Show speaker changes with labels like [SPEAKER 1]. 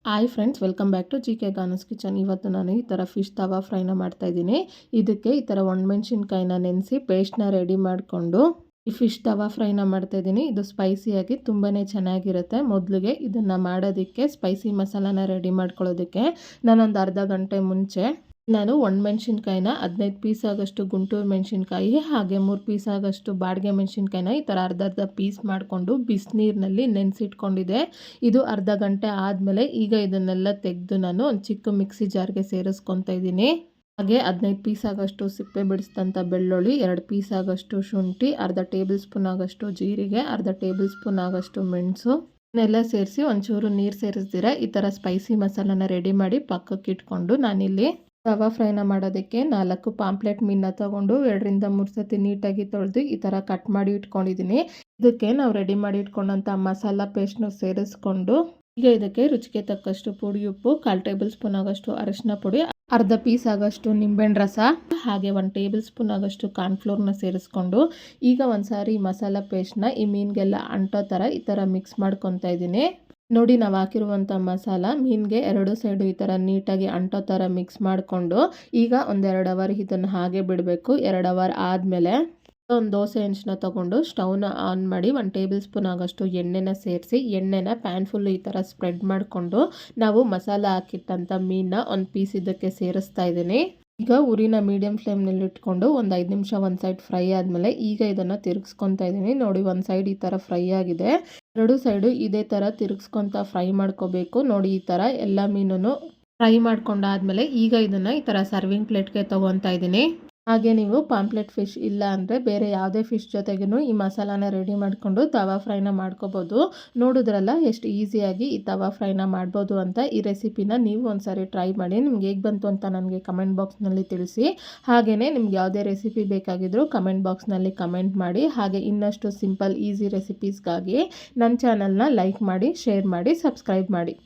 [SPEAKER 1] Hi friends, welcome back to GK ಗಾನಸ್ kitchen. ಇವತ್ತು ನಾನು ಈ ಥರ ಫಿಶ್ ತವಾ ಫ್ರೈನ ಮಾಡ್ತಾಯಿದ್ದೀನಿ. ಇದಕ್ಕೆ ಈ ಥರ ಒಣಮೆಣ್ಸಿನ್ಕಾಯಿನ ನೆನೆಸಿ ಪೇಸ್ಟ್ನ ರೆಡಿ ಮಾಡಿಕೊಂಡು ಈ ಫಿಶ್ ತವಾ ಫ್ರೈನ ಮಾಡ್ತಾಯಿದ್ದೀನಿ. ಇದು ಸ್ಪೈಸಿಯಾಗಿ ತುಂಬಾ ಚೆನ್ನಾಗಿರುತ್ತೆ. ಮೊದಲಿಗೆ ಇದನ್ನು ಮಾಡೋದಕ್ಕೆ ಸ್ಪೈಸಿ ಮಸಾಲಾನ ರೆಡಿ ಮಾಡ್ಕೊಳ್ಳೋದಕ್ಕೆ ನಾನೊಂದು ಅರ್ಧ ಗಂಟೆ ಮುಂಚೆ ಒಣಮೆಣ್ಸಿನ್ಕಾಯಿನ 15 ಪೀಸ್ ಆಗೋಷ್ಟು ಗುಂಟೂರು ಮೆಣಸಿನ್ಕಾಯಿ, ಹಾಗೆ 3 ಪೀಸ್ ಆಗೋಷ್ಟು ಬಾಡಿಗೆ ಮೆಣಸಿನ್ಕಾಯಿನ ಈ ಥರ ಅರ್ಧ ಪೀಸ್ ಮಾಡಿಕೊಂಡು ಬಿಸಿನೀರಿನಲ್ಲಿ ನೆನೆಸಿಟ್ಕೊಂಡಿದ್ದೆ. ಇದು ಅರ್ಧ ಗಂಟೆ ಆದಮೇಲೆ ಈಗ ಇದನ್ನೆಲ್ಲ ತೆಗೆದು ನಾನು ಒಂದು ಚಿಕ್ಕ ಮಿಕ್ಸಿ ಜಾರ್ಗೆ ಸೇರಿಸ್ಕೊತಾ ಇದ್ದೀನಿ. ಹಾಗೆ 15 ಪೀಸ್ ಆಗೋಷ್ಟು ಸಿಪ್ಪೆ ಬಿಡಿಸಿದಂಥ ಬೆಳ್ಳುಳ್ಳಿ, 2 ಪೀಸ್ ಆಗೋಷ್ಟು ಶುಂಠಿ, ಅರ್ಧ ಟೇಬಲ್ ಸ್ಪೂನ್ ಆಗೋಷ್ಟು ಜೀರಿಗೆ, ಅರ್ಧ ಟೇಬಲ್ ಸ್ಪೂನ್ ಆಗೋಷ್ಟು ಮೆಣಸು ಇದನ್ನೆಲ್ಲ ಸೇರಿಸಿ ಒಂಚೂರು ನೀರು ಸೇರಿಸ್ದಿರ ಈ ಥರ ಸ್ಪೈಸಿ ಮಸಾಲಾನ ರೆಡಿ ಮಾಡಿ ಪಕ್ಕಕ್ಕೆ ಇಟ್ಕೊಂಡು ನಾನಿಲ್ಲಿ ತವಾ ಫ್ರೈನ ಮಾಡೋದಕ್ಕೆ 4 ಪಾಂಪ್ಲೆಟ್ ಮೀನನ್ನ ತೊಗೊಂಡು 2ರಿಂದ 3 ಸತಿ ನೀಟಾಗಿ ತೊಳೆದು ಈ ಥರ ಕಟ್ ಮಾಡಿ ಇಟ್ಕೊಂಡಿದ್ದೀನಿ. ಇದಕ್ಕೆ ನಾವು ರೆಡಿ ಮಾಡಿ ಇಟ್ಕೊಂಡಂಥ ಮಸಾಲ ಪೇಸ್ಟ್ನ ಸೇರಿಸ್ಕೊಂಡು ಈಗ ಇದಕ್ಕೆ ರುಚಿಗೆ ತಕ್ಕಷ್ಟು ಪುಡಿ ಉಪ್ಪು, 1/4 ಟೇಬಲ್ ಸ್ಪೂನ್ ಆಗೋಷ್ಟು ಅರಿಶಿನ ಪುಡಿ, ಅರ್ಧ ಪೀಸ್ ಆಗೋಷ್ಟು ನಿಂಬೆಹಣ್ಣು ರಸ, ಹಾಗೆ 1 ಟೇಬಲ್ ಸ್ಪೂನ್ ಆಗೋಷ್ಟು ಕಾರ್ನ್ಫ್ಲೋರ್ನ ಸೇರಿಸ್ಕೊಂಡು ಈಗ ಒಂದ್ಸಾರಿ ಮಸಾಲ ಪೇಸ್ಟ್ನ ಈ ಮೀನಿಗೆಲ್ಲ ಅಂಟೋ ಥರ ಈ ಥರ ಮಿಕ್ಸ್ ಮಾಡ್ಕೊತಾ ಇದ್ದೀನಿ. ನೋಡಿ, ನಾವು ಹಾಕಿರುವಂಥ ಮಸಾಲ ಮೀನಿಗೆ 2 ಸೈಡು ಈ ಥರ ನೀಟಾಗಿ ಅಂಟೋ ಥರ ಮಿಕ್ಸ್ ಮಾಡಿಕೊಂಡು ಈಗ 1-2 ಅವರ್ ಇದನ್ನು ಹಾಗೆ ಬಿಡಬೇಕು. 2 ಅವರ್ ಆದಮೇಲೆ ಒಂದು ದೋಸೆ ಹೆಂಚನ್ನ ತೊಗೊಂಡು ಸ್ಟವ್ನ ಆನ್ ಮಾಡಿ 1 ಟೇಬಲ್ ಸ್ಪೂನ್ ಆಗೋಷ್ಟು ಎಣ್ಣೆನ ಸೇರಿಸಿ ಎಣ್ಣೆನ ಪ್ಯಾನ್ ಫುಲ್ಲು ಈ ಥರ ಸ್ಪ್ರೆಡ್ ಮಾಡಿಕೊಂಡು ನಾವು ಮಸಾಲ ಹಾಕಿಟ್ಟಂಥ ಮೀನನ್ನ ಒಂದು ಪೀಸ್ ಇದಕ್ಕೆ ಸೇರಿಸ್ತಾ ಇದ್ದೀನಿ. ಈಗ ಉರಿನ ಮೀಡಿಯಮ್ ಫ್ಲೇಮ್ನಲ್ಲಿ ಇಟ್ಕೊಂಡು ಒಂದು 5 ನಿಮಿಷ ಒಂದು ಸೈಡ್ ಫ್ರೈ ಆದಮೇಲೆ ಈಗ ಇದನ್ನು ತಿರುಗಿಸ್ಕೊತಾ ಇದ್ದೀನಿ. ನೋಡಿ, ಒಂದು ಸೈಡ್ ಈ ಥರ ಫ್ರೈ ಆಗಿದೆ. 2 ಸೈಡು ಇದೇ ಥರ ತಿರುಗಿಸ್ಕೊತಾ ಫ್ರೈ ಮಾಡ್ಕೋಬೇಕು. ನೋಡಿ, ಈ ಥರ ಎಲ್ಲ ಮೀನನ್ನು ಫ್ರೈ ಮಾಡ್ಕೊಂಡಾದ್ಮೇಲೆ ಈಗ ಇದನ್ನು ಈ ಥರ ಸರ್ವಿಂಗ್ ಪ್ಲೇಟ್ಗೆ ತೊಗೊತಾ ಇದ್ದೀನಿ. ಹಾಗೆ ನೀವು ಪಾಂಪ್ಲೆಟ್ ಫಿಶ್ ಇಲ್ಲ ಅಂದರೆ ಬೇರೆ ಯಾವುದೇ ಫಿಶ್ ಜೊತೆಗೂ ಈ ಮಸಾಲಾನ ರೆಡಿ ಮಾಡಿಕೊಂಡು ತವಾ ಫ್ರೈನ ಮಾಡ್ಕೋಬೋದು. ನೋಡಿದ್ರಲ್ಲ ಎಷ್ಟು ಈಸಿಯಾಗಿ ಈ ತವಾ ಫ್ರೈನ ಮಾಡ್ಬೋದು ಅಂತ. ಈ ರೆಸಿಪಿನ ನೀವು ಒಂದ್ಸಾರಿ ಟ್ರೈ ಮಾಡಿ. ನಿಮ್ಗೆ ಹೇಗೆ ಬಂತು ಅಂತ ನನಗೆ ಕಮೆಂಟ್ ಬಾಕ್ಸ್ನಲ್ಲಿ ತಿಳಿಸಿ. ಹಾಗೆಯೇ ನಿಮ್ಗೆ ಯಾವುದೇ ರೆಸಿಪಿ ಬೇಕಾಗಿದ್ದರೂ ಕಮೆಂಟ್ ಬಾಕ್ಸ್ನಲ್ಲಿ ಕಮೆಂಟ್ ಮಾಡಿ. ಹಾಗೆ ಇನ್ನಷ್ಟು ಸಿಂಪಲ್ ಈಸಿ ರೆಸಿಪೀಸ್ಗಾಗಿ ನನ್ನ ಚಾನಲ್ನ ಲೈಕ್ ಮಾಡಿ, ಶೇರ್ ಮಾಡಿ, ಸಬ್ಸ್ಕ್ರೈಬ್ ಮಾಡಿ.